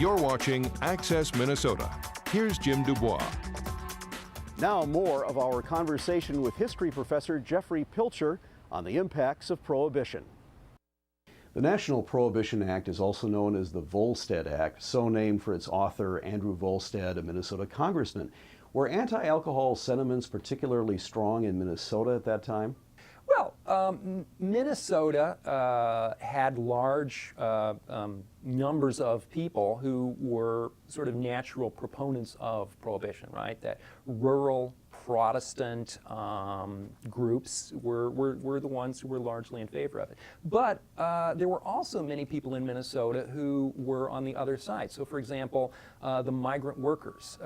You're watching Access Minnesota. Here's Jim Dubois. Now more of our conversation with history professor Jeffrey Pilcher on the impacts of Prohibition. The National Prohibition Act is also known as the Volstead Act, so named for its author, Andrew Volstead, a Minnesota congressman. Were anti-alcohol sentiments particularly strong in Minnesota at that time? Well, Minnesota had large numbers of people who were sort of natural proponents of Prohibition, right? That rural Protestant groups were the ones who were largely in favor of it. But there were also many people in Minnesota who were on the other side. So, for example, the migrant workers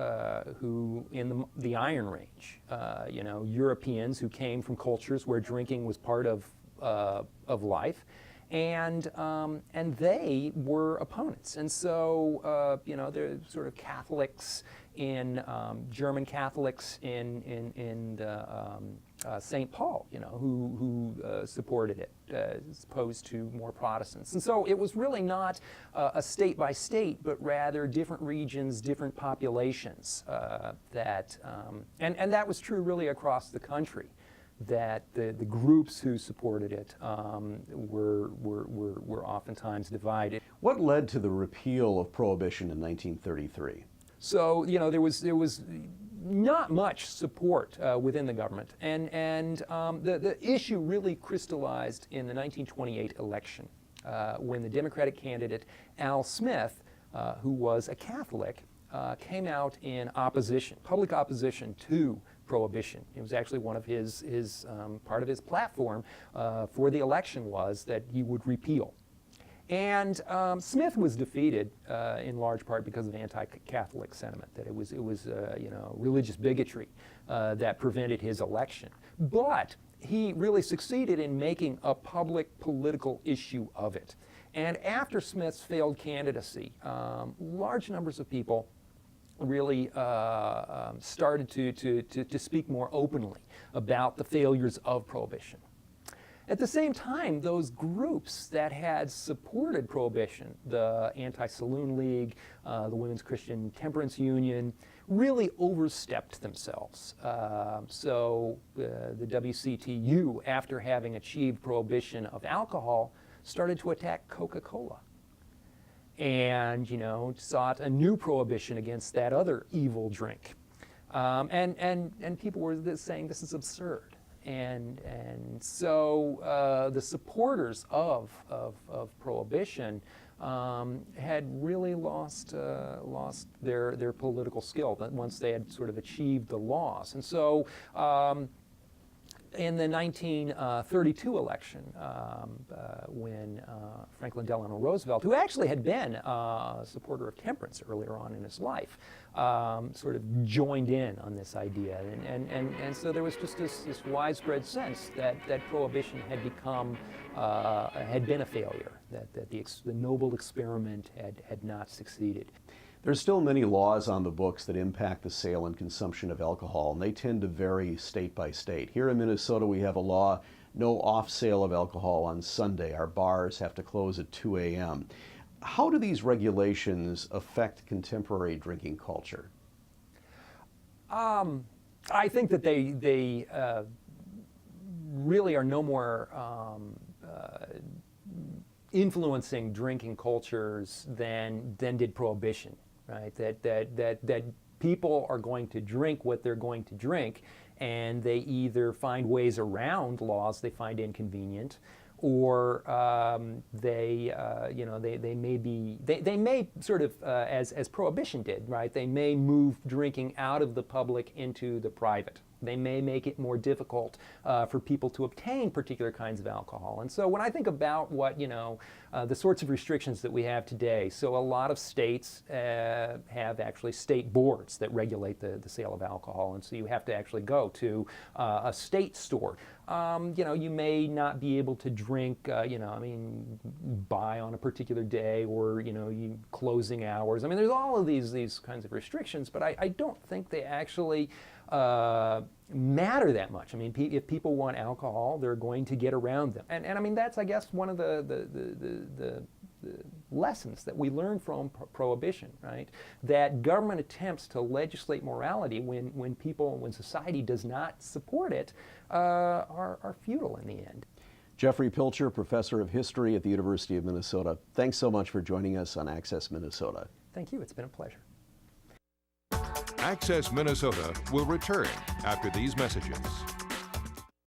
who in the Iron Range, Europeans who came from cultures where drinking was part of life. And they were opponents. And so, they're sort of Catholics in German Catholics in St. Paul, who supported it as opposed to more Protestants. And so it was really not a state by state, but rather different regions, different populations and that was true really across the country. That the groups who supported it were oftentimes divided. What led to the repeal of Prohibition in 1933? So there was not much support within the government, and the issue really crystallized in the 1928 election when the Democratic candidate Al Smith, who was a Catholic, came out in opposition, public opposition to Prohibition. It was actually one of his part of his platform for the election was that he would repeal. And Smith was defeated in large part because of anti-Catholic sentiment, that it was religious bigotry that prevented his election. But he really succeeded in making a public political issue of it. And after Smith's failed candidacy, large numbers of people really started to speak more openly about the failures of Prohibition. At the same time, those groups that had supported Prohibition, the Anti-Saloon League, the Women's Christian Temperance Union, really overstepped themselves. So the WCTU, after having achieved prohibition of alcohol, started to attack Coca-Cola. And sought a new prohibition against that other evil drink, and people were saying this is absurd, and so the supporters of Prohibition had really lost their political skill once they had sort of achieved the laws, and so. In the 1932 election, when Franklin Delano Roosevelt, who actually had been a supporter of temperance earlier on in his life, sort of joined in on this idea. And so there was just this widespread sense that Prohibition had been a failure, that the noble experiment had not succeeded. There's still many laws on the books that impact the sale and consumption of alcohol, and they tend to vary state by state. Here in Minnesota, we have a law, no off sale of alcohol on Sunday. Our bars have to close at 2 a.m. How do these regulations affect contemporary drinking culture? I think that they really are no more influencing drinking cultures than did Prohibition. Right, that people are going to drink what they're going to drink, and they either find ways around laws they find inconvenient, or they may sort of as Prohibition did, right? They may move drinking out of the public into the private. They may make it more difficult for people to obtain particular kinds of alcohol. And so when I think about what, the sorts of restrictions that we have today, so a lot of states have actually state boards that regulate the sale of alcohol. And so you have to actually go to a state store. You may not be able to drink, buy on a particular day or, closing hours. I mean, there's all of these kinds of restrictions, but I don't think they actually matter that much. I mean, if people want alcohol, they're going to get around them. And I mean, that's, I guess, one of the lessons that we learned from Prohibition, right? That government attempts to legislate morality when society does not support it are futile in the end. Jeffrey Pilcher, Professor of History at the University of Minnesota, thanks so much for joining us on Access Minnesota. Thank you. It's been a pleasure. Access Minnesota will return after these messages.